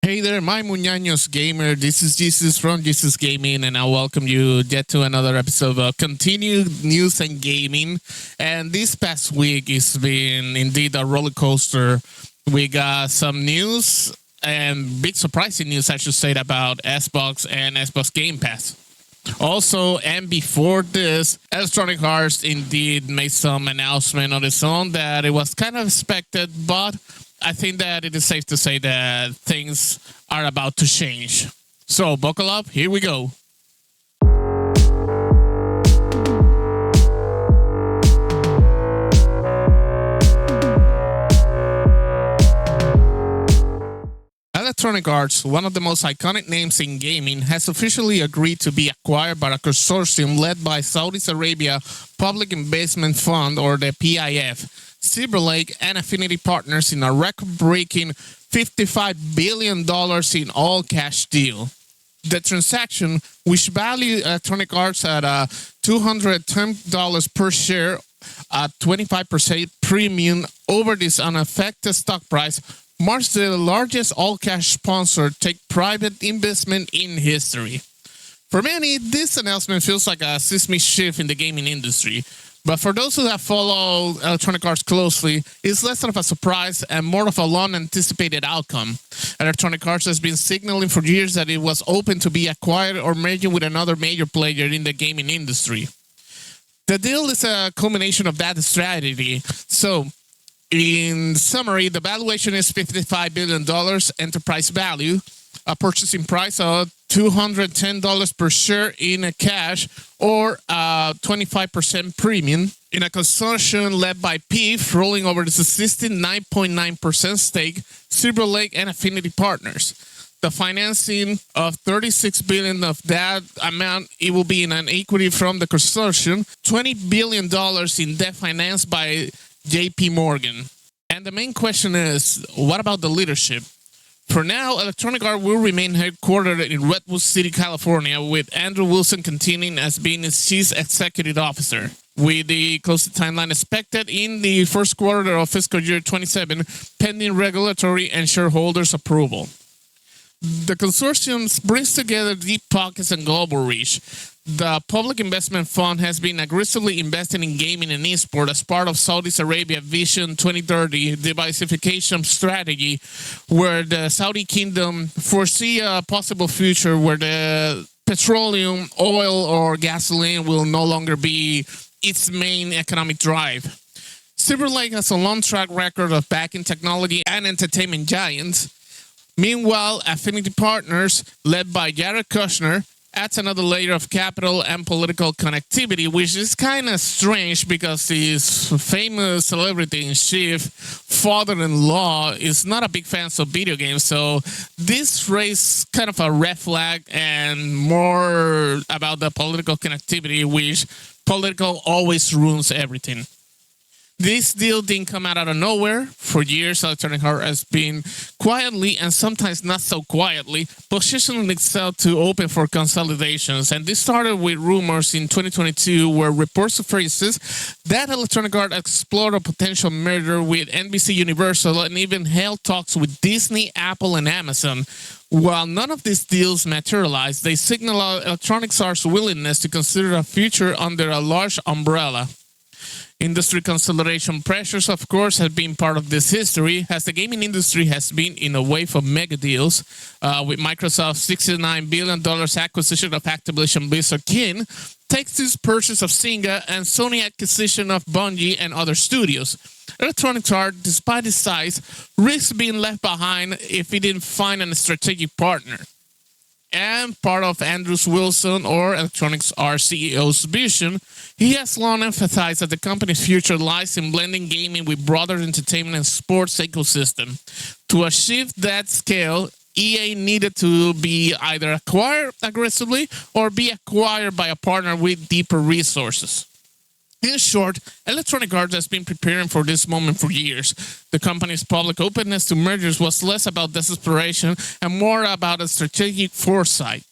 Hey there, my Muñaños gamer. This is Jesus from Jesus Gaming, and I welcome you yet to another episode of Continued News and Gaming. And this past week has been indeed a roller coaster. We got some news and big surprising news, I should say, about Xbox and Xbox Game Pass. Also, and before this, Electronic Arts indeed made some announcement on its own that it was kind of expected, but I think that it is safe to say that things are about to change. So buckle up, here we go. Electronic Arts, one of the most iconic names in gaming, has officially agreed to be acquired by a consortium led by Saudi Arabia Public Investment Fund, or the PIF, Silver Lake, and Affinity Partners in a record-breaking $55 billion in all-cash deal. The transaction, which valued Electronic Arts at $210 per share, a 25% premium over this unaffected stock price, marks the largest all-cash sponsor take-private investment in history. For many, this announcement feels like a seismic shift in the gaming industry. But for those who have followed Electronic Arts closely, it's less of a surprise and more of a long-anticipated outcome. Electronic Arts has been signaling for years that it was open to be acquired or merging with another major player in the gaming industry. The deal is a culmination of that strategy. So, in summary, the valuation is $55 billion enterprise value, a purchasing price of $210 per share in cash, or a 25% premium, in a consortium led by PIF, rolling over its existing 9.9% stake, Silver Lake, and Affinity Partners. The financing of $36 billion of that amount, it will be in an equity from the consortium, $20 billion in debt financed by JP Morgan. And the main question is, what about the leadership? For now, Electronic Arts will remain headquartered in Redwood City, California, with Andrew Wilson continuing as being its chief executive officer, with the closest timeline expected in the first quarter of fiscal year 27, pending regulatory and shareholders' approval. The consortium brings together deep pockets and global reach. The Public Investment Fund has been aggressively investing in gaming and esports as part of Saudi Arabia Vision 2030 diversification strategy, where the Saudi Kingdom foresee a possible future where the petroleum, oil, or gasoline will no longer be its main economic drive. Silver Lake has a long track record of backing technology and entertainment giants. Meanwhile, Affinity Partners, led by Jared Kushner, adds another layer of capital and political connectivity, which is kind of strange because his famous celebrity-in-chief father-in-law is not a big fan of video games, so this raises kind of a red flag and more about the political connectivity, which political always ruins everything. This deal didn't come out of nowhere. For years, Electronic Arts has been quietly, and sometimes not so quietly, positioning itself to open for consolidations. And this started with rumors in 2022 where reports surfaces that Electronic Arts explored a potential merger with NBC Universal and even held talks with Disney, Apple, and Amazon. While none of these deals materialized, they signal Electronic Arts' willingness to consider a future under a large umbrella. Industry consolidation pressures, of course, have been part of this history, as the gaming industry has been in a wave of mega deals, with Microsoft's $69 billion acquisition of Activision Blizzard King, Take-Two's purchase of Zynga, and Sony acquisition of Bungie and other studios. Electronic Arts, despite its size, risks being left behind if it didn't find a strategic partner. And part of Andrew Wilson, or Electronic Arts CEO's vision, he has long emphasized that the company's future lies in blending gaming with broader entertainment and sports ecosystem. To achieve that scale, EA needed to be either acquired aggressively or be acquired by a partner with deeper resources. In short, Electronic Arts has been preparing for this moment for years. The company's public openness to mergers was less about desperation and more about a strategic foresight.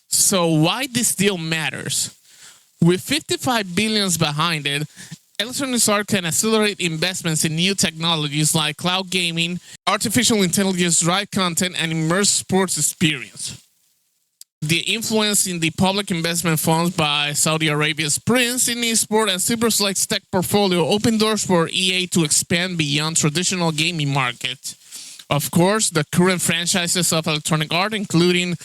So why this deal matters? With $55 billion behind it, Electronic Arts can accelerate investments in new technologies like cloud gaming, artificial intelligence, drive content, and immersive sports experience. The influence in the public investment funds by Saudi Arabia's Prince in eSport and Silver Slake's tech portfolio opened doors for EA to expand beyond traditional gaming markets. Of course, the current franchises of Electronic Arts, including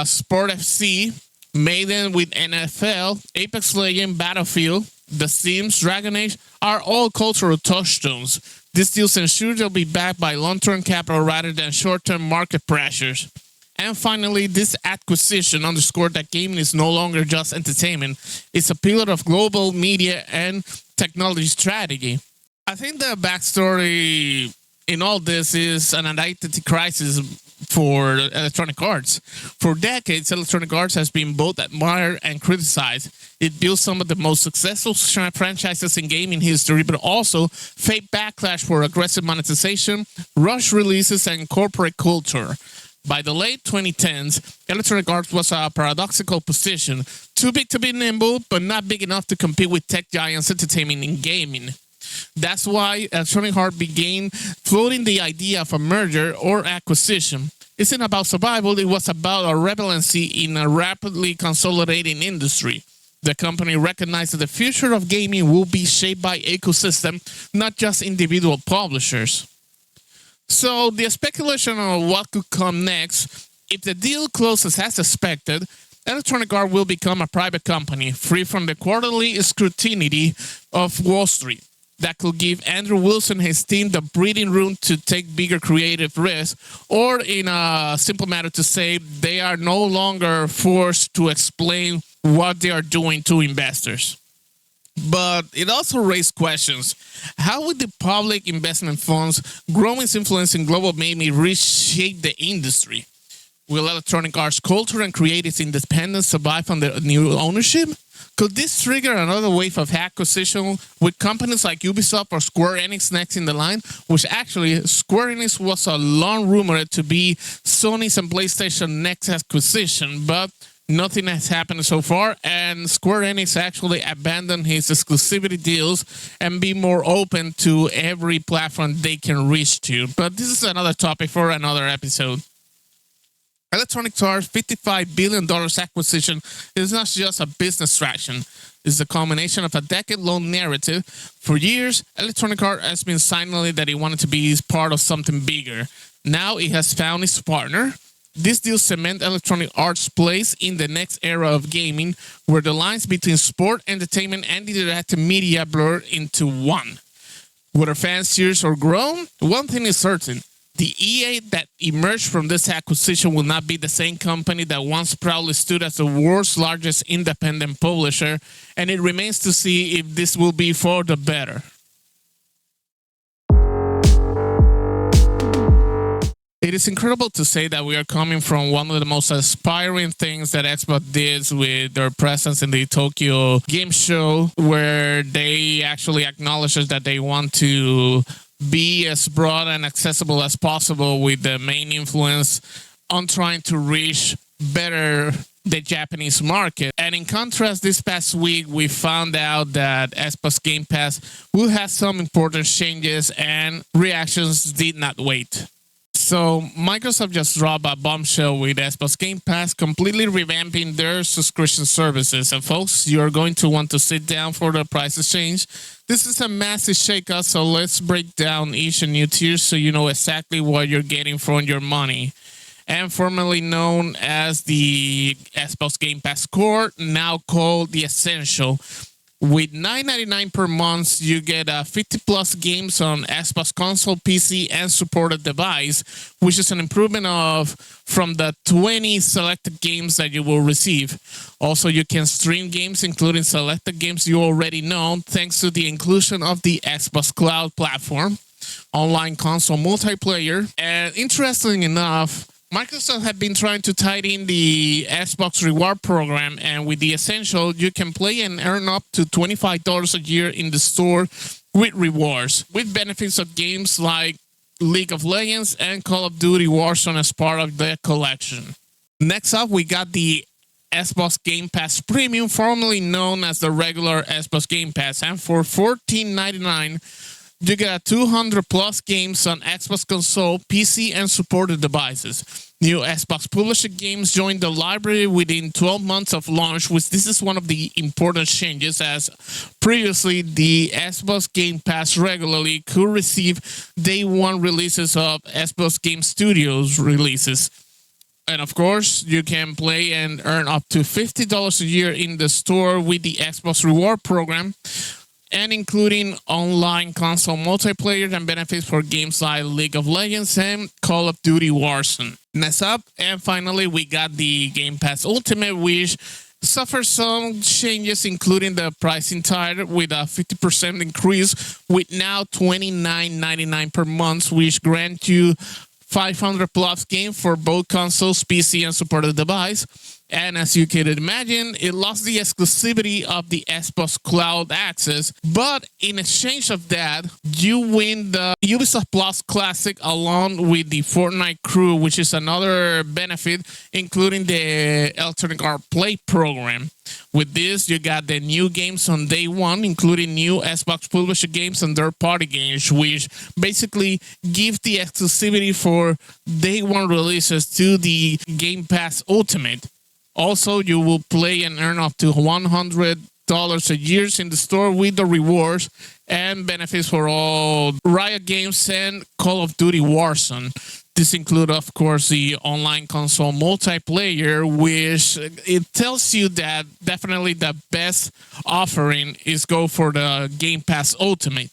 Sport FC, Maiden with NFL, Apex Legends, Battlefield, The Sims, Dragon Age, are all cultural touchstones. These deals ensure they'll be backed by long-term capital rather than short-term market pressures. And finally, this acquisition underscored that gaming is no longer just entertainment. It's a pillar of global media and technology strategy. I think the backstory in all this is an identity crisis for Electronic Arts. For decades, Electronic Arts has been both admired and criticized. It built some of the most successful franchises in gaming history, but also faced backlash for aggressive monetization, rush releases, and corporate culture. By the late 2010s, Electronic Arts was a paradoxical position, too big to be nimble, but not big enough to compete with tech giants entertainment in gaming. That's why Electronic Arts began floating the idea of a merger or acquisition. It isn't about survival, it was about a relevancy in a rapidly consolidating industry. The company recognized that the future of gaming will be shaped by ecosystem, not just individual publishers. So the speculation on what could come next, if the deal closes as expected, Electronic Arts will become a private company, free from the quarterly scrutiny of Wall Street. That could give Andrew Wilson and his team the breathing room to take bigger creative risks, or in a simple matter to say, they are no longer forced to explain what they are doing to investors. But it also raised questions. How would the public investment funds' growing influence in global gaming reshape the industry? Will Electronic Arts' culture and creative independence survive under new ownership? Could this trigger another wave of acquisition with companies like Ubisoft or Square Enix next in the line? Which actually, Square Enix was a long rumored to be Sony's and PlayStation next acquisition, but nothing has happened so far, and Square Enix actually abandoned his exclusivity deals and be more open to every platform they can reach to. But this is another topic for another episode. Electronic Arts' $55 billion acquisition is not just a business transaction. It's the culmination of a decade-long narrative. For years, Electronic Arts has been signaling that it wanted to be part of something bigger. Now it has found its partner. This deal cements Electronic Arts' place in the next era of gaming, where the lines between sport, entertainment, and interactive media blur into one. Whether fans cheers or groan, one thing is certain. The EA that emerged from this acquisition will not be the same company that once proudly stood as the world's largest independent publisher, and it remains to see if this will be for the better. It is incredible to say that we are coming from one of the most aspiring things that Xbox did with their presence in the Tokyo Game Show, where they actually acknowledged that they want to be as broad and accessible as possible, with the main influence on trying to reach better the Japanese market. And in contrast, this past week, we found out that Xbox Game Pass will have some important changes, and reactions did not wait. So Microsoft just dropped a bombshell with Xbox Game Pass, completely revamping their subscription services. And folks, you're going to want to sit down for the prices change. This is a massive shakeup, so let's break down each new tier so you know exactly what you're getting for your money. And formerly known as the Xbox Game Pass Core, now called the Essential. With $9.99 per month, you get 50-plus games on Xbox console, PC, and supported device, which is an improvement from the 20 selected games that you will receive. Also, you can stream games, including selected games you already know, thanks to the inclusion of the Xbox Cloud platform, online console multiplayer, and interesting enough, Microsoft had been trying to tie in the Xbox reward program, and with the Essential, you can play and earn up to $25 a year in the store with rewards, with benefits of games like League of Legends and Call of Duty Warzone as part of the collection. Next up, we got the Xbox Game Pass Premium, formerly known as the regular Xbox Game Pass, and for $14.99, you get 200 plus games on Xbox console, PC, and supported devices. New Xbox publisher games join the library within 12 months of launch, which this is one of the important changes, as previously the Xbox Game Pass regularly could receive day one releases of Xbox Game Studios releases. And of course, you can play and earn up to $50 a year in the store with the Xbox Reward Program, and including online console multiplayer and benefits for games like League of Legends and Call of Duty Warzone. Next up, and finally, we got the Game Pass Ultimate, which suffers some changes, including the pricing tier with a 50% increase, with now $29.99 per month, which grants you 500 plus games for both consoles, PC, and supported device. And as you can imagine, it lost the exclusivity of the Xbox Cloud Access, but in exchange of that, you win the Ubisoft Plus Classic along with the Fortnite Crew, which is another benefit, including the Electronic Arts Play program. With this, you got the new games on day one, including new Xbox publisher games and third-party games, which basically give the exclusivity for day one releases to the Game Pass Ultimate. Also, you will play and earn up to $100 a year in the store with the rewards and benefits for all Riot Games and Call of Duty Warzone. This includes, of course, the online console multiplayer, which it tells you that definitely the best offering is go for the Game Pass Ultimate.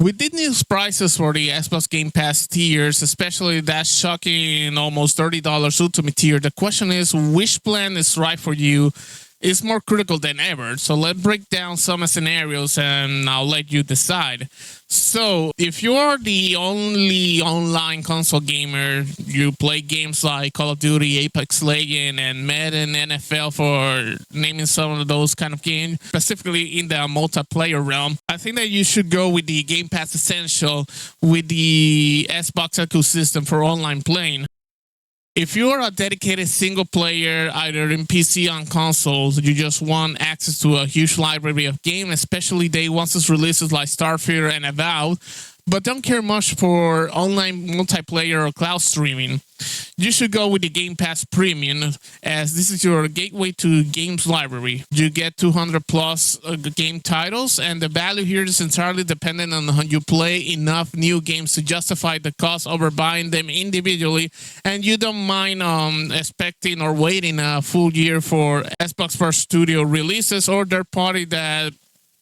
With the new prices for the Xbox Game Pass tiers, especially that shocking almost $30 Ultimate tier, the question is which plan is right for you is more critical than ever. So let's break down some scenarios and I'll let you decide. So if you're the only online console gamer, you play games like Call of Duty, Apex Legends, and Madden NFL, for naming some of those kind of games, specifically in the multiplayer realm, I think that you should go with the Game Pass Essential with the Xbox ecosystem for online playing. If you're a dedicated single player, either in PC or on consoles, you just want access to a huge library of games, especially day one's releases like Starfield and Avowed, but don't care much for online multiplayer or cloud streaming, you should go with the Game Pass Premium, as this is your gateway to games library. You get 200 plus game titles, and the value here is entirely dependent on how you play enough new games to justify the cost over buying them individually, and you don't mind expecting or waiting a full year for Xbox First Studio releases or third party that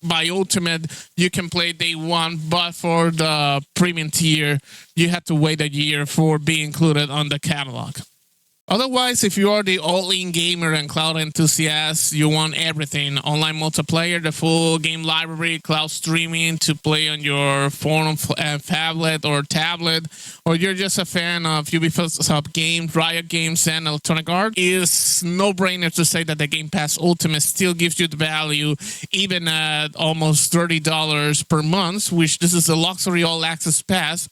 by Ultimate you can play day one, but for the premium tier you have to wait a year for being included on the catalog. Otherwise, if you are the all-in gamer and cloud enthusiast, you want everything: online multiplayer, the full game library, cloud streaming to play on your phone, phablet, or tablet, or you're just a fan of Ubisoft games, Riot Games, and Electronic Arts, it's no-brainer to say that the Game Pass Ultimate still gives you the value, even at almost $30 per month, which this is a luxury all-access pass.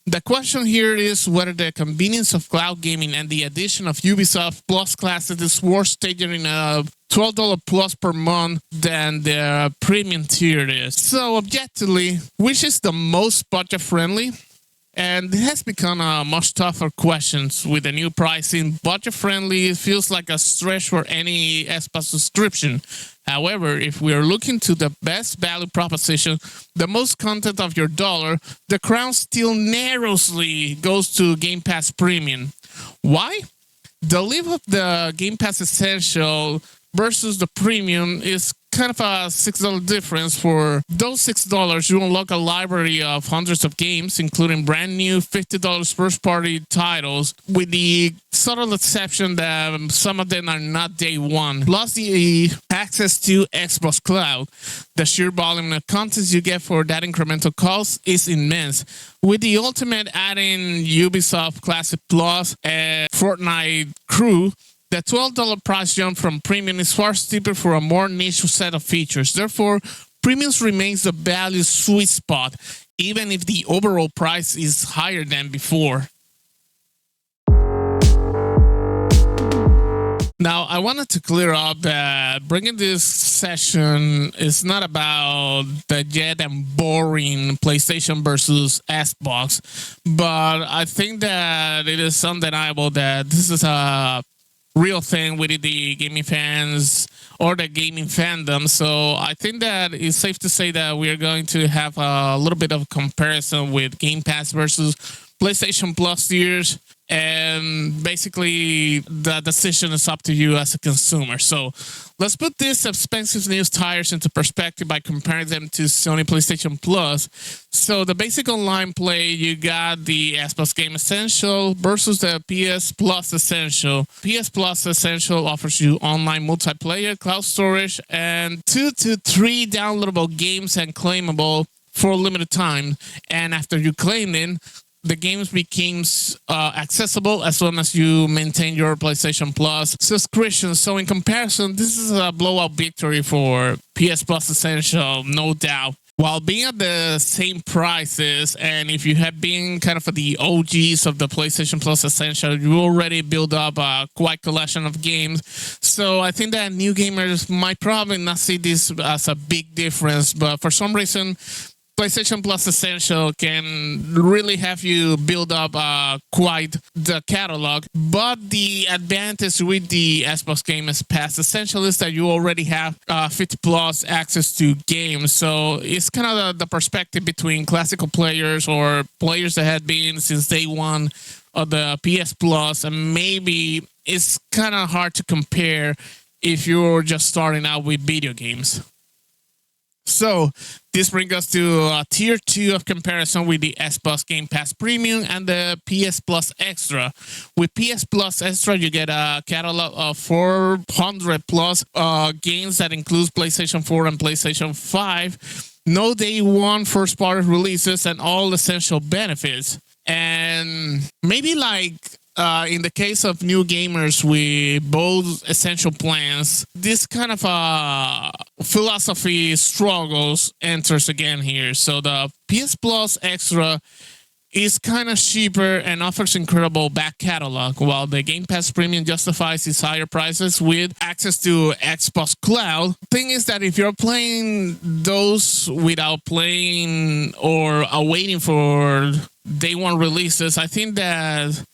The question here is whether the convenience of cloud gaming and the addition of Ubisoft Plus Classic is worth taking a $12 plus per month than the premium tier is. So objectively, which is the most budget friendly? And it has become a much tougher question with the new pricing. Budget friendly feels like a stretch for any Xbox subscription. However, if we are looking to the best value proposition, the most content of your dollar, the crown still narrowly goes to Game Pass Premium. Why? The level of the Game Pass Essential versus the Premium is kind of a $6 difference. For those $6, you unlock a library of hundreds of games, including brand new $50 first-party titles, with the subtle exception that some of them are not day one. Plus the access to Xbox Cloud. The sheer volume of content you get for that incremental cost is immense. With the Ultimate adding Ubisoft Classic Plus and Fortnite Crew, the $12 price jump from Premium is far steeper for a more niche set of features. Therefore, Premium remains the value sweet spot, even if the overall price is higher than before. Now, I wanted to clear up that bringing this session is not about the jet and boring PlayStation versus Xbox, but I think that it is undeniable that this is a real thing with the gaming fans or the gaming fandom. So I think that it's safe to say that we are going to have a little bit of comparison with Game Pass versus PlayStation Plus tiers. And basically, the decision is up to you as a consumer. So let's put these expensive news tires into perspective by comparing them to Sony PlayStation Plus. So the basic online play, you got the Xbox Game Essential versus the PS Plus Essential. PS Plus Essential offers you online multiplayer, cloud storage, and 2 to 3 downloadable games and claimable for a limited time. And after you claim it, the games becomes accessible as long as you maintain your PlayStation Plus subscription. So in comparison, this is a blowout victory for PS Plus Essential, no doubt. While being at the same prices, and if you have been kind of the OGs of the PlayStation Plus Essential, you already build up a quite collection of games. So I think that new gamers might probably not see this as a big difference, but for some reason, PlayStation Plus Essential can really have you build up quite the catalog, but the advantage with the Xbox Game Pass Essential is that you already have 50 plus access to games. So it's kind of the perspective between classical players or players that had been since day one of the PS Plus, and maybe it's kind of hard to compare if you're just starting out with video games. So this brings us to tier 2 of comparison with the Xbox Game Pass Premium and the PS Plus Extra. With PS Plus Extra, you get a catalog of 400 plus games that includes PlayStation 4 and PlayStation 5. No day one first party releases and all essential benefits. And maybe like in the case of new gamers with both essential plans, this kind of philosophy struggles enters again here. So the PS Plus Extra is kind of cheaper and offers incredible back catalog, while the Game Pass Premium justifies its higher prices with access to Xbox Cloud. Thing is that if you're playing those without playing or waiting for day one releases, I think that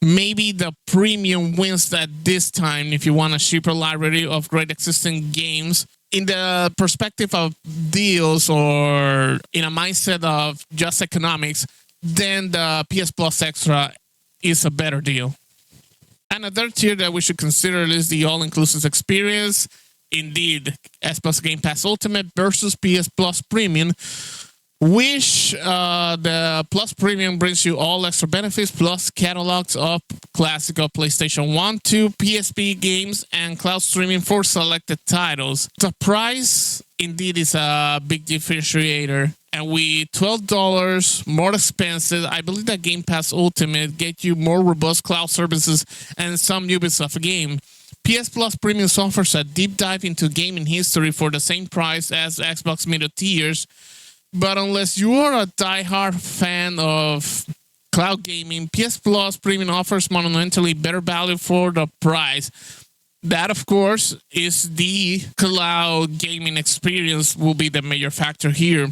maybe the premium wins that this time if you want a cheaper library of great existing games. In the perspective of deals or in a mindset of just economics, then the PS Plus Extra is a better deal. Another tier that we should consider is the all-inclusive experience. Indeed, Xbox Game Pass Ultimate versus PS Plus Premium, which the Plus Premium brings you all extra benefits plus catalogs of classical PlayStation 1, 2, PSP games, and cloud streaming for selected titles. The price indeed is a big differentiator, and with $12 more expensive, I believe that Game Pass Ultimate gets you more robust cloud services and some Ubisoft game. PS Plus Premium offers a deep dive into gaming history for the same price as Xbox middle tiers. But unless you are a die-hard fan of cloud gaming, PS Plus Premium offers monumentally better value for the price. That, of course, is the cloud gaming experience will be the major factor here.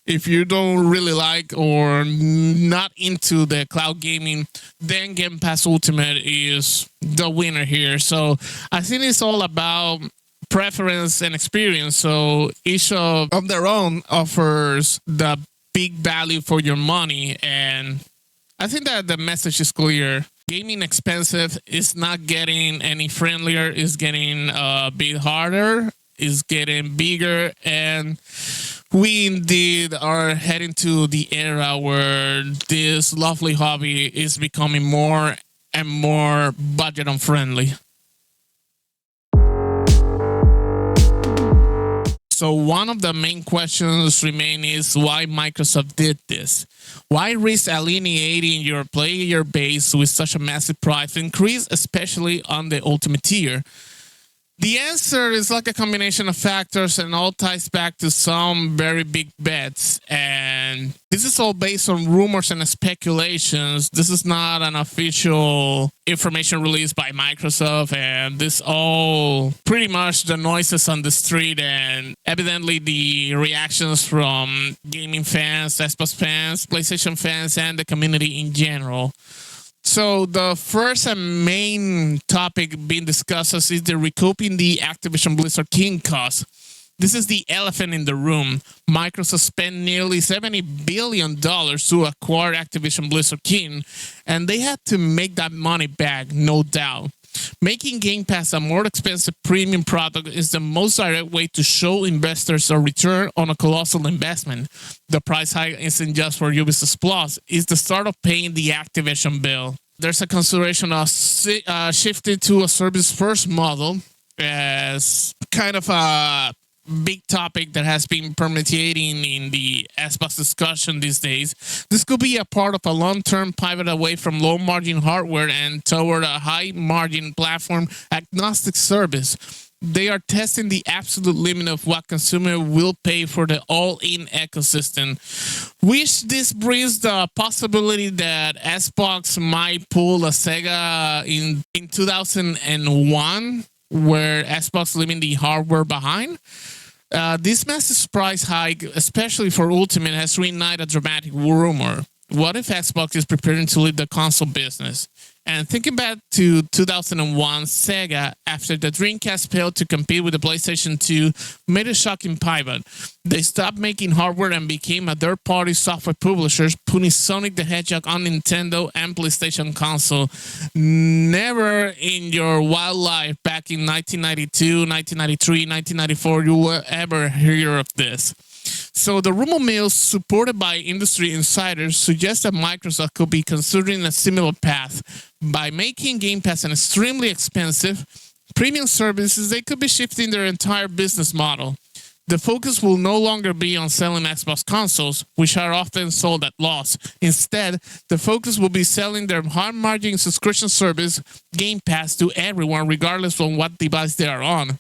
If you don't really like or not into the cloud gaming, then Game Pass Ultimate is the winner here. So I think it's all about preference and experience. So each of their own offers the big value for your money. And I think that the message is clear. Gaming expensive is not getting any friendlier, is getting a bit harder, is getting bigger, and we indeed are heading to the era where this lovely hobby is becoming more and more budget unfriendly. So one of the main questions remain is why Microsoft did this. Why risk alienating your player base with such a massive price increase, especially on the Ultimate tier? The answer is like a combination of factors and all ties back to some very big bets. And this is all based on rumors and speculations. This is not an official information released by Microsoft. And this all pretty much the noises on the street and evidently the reactions from gaming fans, Xbox fans, PlayStation fans, and the community in general. So the first and main topic being discussed is the recouping the Activision Blizzard King cost. This is the elephant in the room. Microsoft spent nearly $70 billion to acquire Activision Blizzard King, and they had to make that money back, no doubt. Making Game Pass a more expensive premium product is the most direct way to show investors a return on a colossal investment. The price hike isn't just for Ubisoft Plus, it's the start of paying the Activision bill. There's a consideration of shifting to a service-first model as kind of a big topic that has been permeating in the Xbox discussion these days. This could be a part of a long-term pivot away from low-margin hardware and toward a high-margin platform agnostic service. They are testing the absolute limit of what consumer will pay for the all-in ecosystem. Which this brings the possibility that Xbox might pull a Sega in 2001, where Xbox leaving the hardware behind. This massive price hike, especially for Ultimate, has reignited a dramatic rumor. What if Xbox is preparing to leave the console business? And thinking back to 2001, Sega, after the Dreamcast failed to compete with the PlayStation 2, made a shocking pivot. They stopped making hardware and became a third-party software publisher, putting Sonic the Hedgehog on Nintendo and PlayStation console. Never in your wild life back in 1992, 1993, 1994, you will ever hear of this. So the rumor mill, supported by industry insiders, suggests that Microsoft could be considering a similar path. By making Game Pass an extremely expensive premium services, they could be shifting their entire business model. The focus will no longer be on selling Xbox consoles, which are often sold at loss. Instead, the focus will be selling their high-margin subscription service, Game Pass, to everyone, regardless of what device they are on.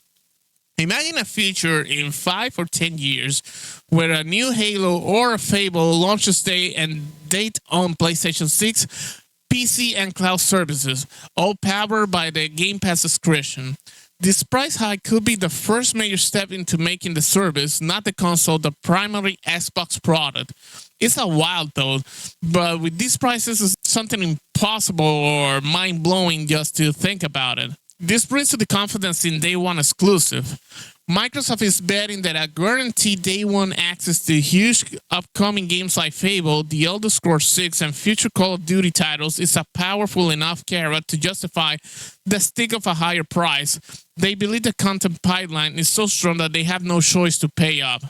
Imagine a future in 5 or 10 years where a new Halo or a Fable launches day and date on PlayStation 6, PC, and cloud services, all powered by the Game Pass subscription. This price hike could be the first major step into making the service, not the console, the primary Xbox product. It's a wild though, but with these prices, it's something impossible or mind-blowing just to think about it. This brings to the confidence in Day One exclusive. Microsoft is betting that a guaranteed Day One access to huge upcoming games like Fable, The Elder Scrolls 6, and future Call of Duty titles is a powerful enough carrot to justify the stick of a higher price. They believe the content pipeline is so strong that they have no choice to pay up.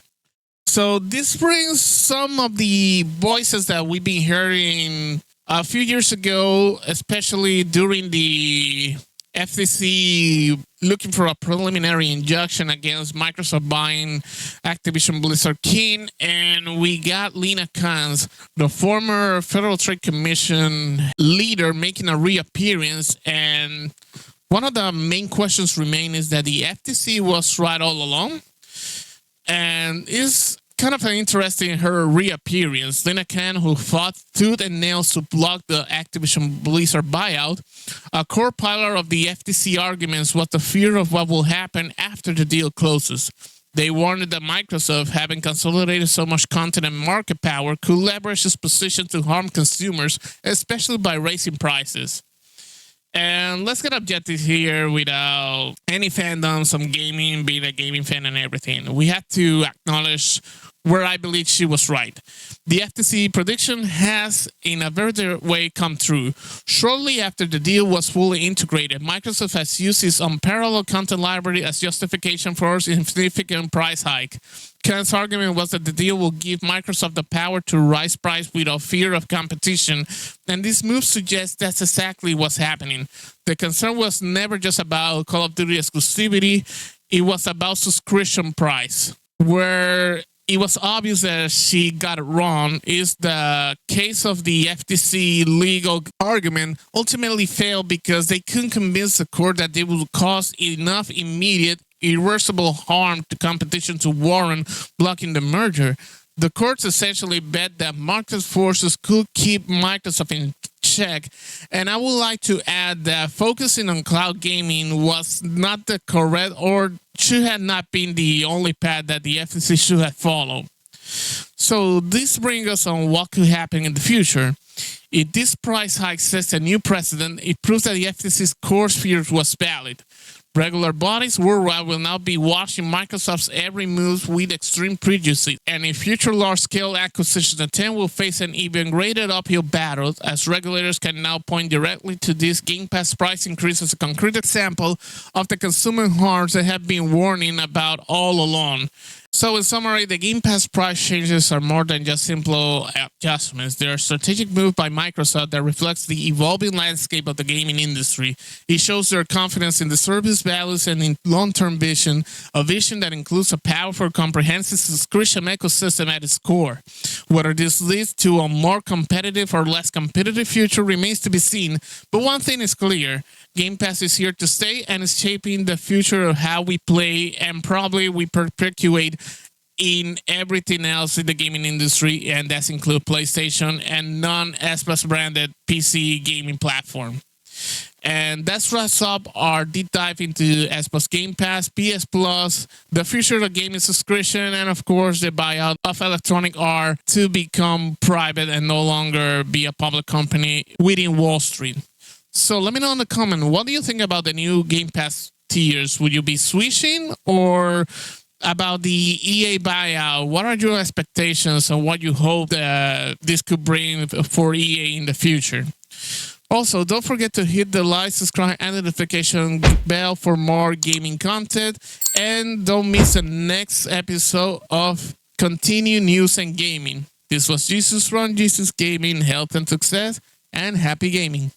So this brings some of the voices that we've been hearing a few years ago, especially during the FTC looking for a preliminary injunction against Microsoft buying Activision Blizzard King, and we got Lina Khan, the former Federal Trade Commission leader, making a reappearance. And one of the main questions remain is that the FTC was right all along, and is kind of an interesting her reappearance. Lina Khan, who fought tooth and nails to block the Activision Blizzard buyout, a core pillar of the FTC arguments was the fear of what will happen after the deal closes. They warned that Microsoft, having consolidated so much content and market power, could leverage its position to harm consumers, especially by raising prices. And let's get objective here without any fandom, some gaming, being a gaming fan and everything. We have to acknowledge where I believe she was right. The FTC prediction has, in a very direct way, come true. Shortly after the deal was fully integrated, Microsoft has used its unparalleled content library as justification for a significant price hike. Khan's argument was that the deal will give Microsoft the power to raise price without fear of competition, and this move suggests that's exactly what's happening. The concern was never just about Call of Duty exclusivity, it was about subscription price, where it was obvious that she got it wrong is the case of the FTC legal argument ultimately failed because they couldn't convince the court that they would cause enough immediate, irreversible harm to competition to warrant blocking the merger. The courts essentially bet that market forces could keep Microsoft in check. And I would like to add that focusing on cloud gaming was not the correct or should have not been the only path that the FTC should have followed. So this brings us on what could happen in the future. If this price hike sets a new precedent, it proves that the FTC's course fears was valid. Regular bodies worldwide will now be watching Microsoft's every move with extreme prejudice, and a future large-scale acquisition attempt will face an even greater uphill battle, as regulators can now point directly to this Game Pass price increase as a concrete example of the consumer harms they have been warning about all along. So in summary, the Game Pass price changes are more than just simple adjustments. They are a strategic move by Microsoft that reflects the evolving landscape of the gaming industry. It shows their confidence in the service values and in long-term vision, a vision that includes a powerful, comprehensive subscription ecosystem at its core. Whether this leads to a more competitive or less competitive future remains to be seen, but one thing is clear. Game Pass is here to stay and is shaping the future of how we play and probably we perpetuate in everything else in the gaming industry, and that's include PlayStation and non-Xbox branded PC gaming platform. And that's wraps up our deep dive into Xbox Game Pass, PS Plus, the future of gaming subscription, and of course the buyout of Electronic Arts to become private and no longer be a public company within Wall Street. So let me know in the comment, what do you think about the new Game Pass tiers? Would you be switching, or about the EA buyout? What are your expectations and what you hope that this could bring for EA in the future? Also, don't forget to hit the like, subscribe, and notification bell for more gaming content. And don't miss the next episode of Continue News and Gaming. This was Jesus from Jesus Gaming, Health and Success, and happy gaming.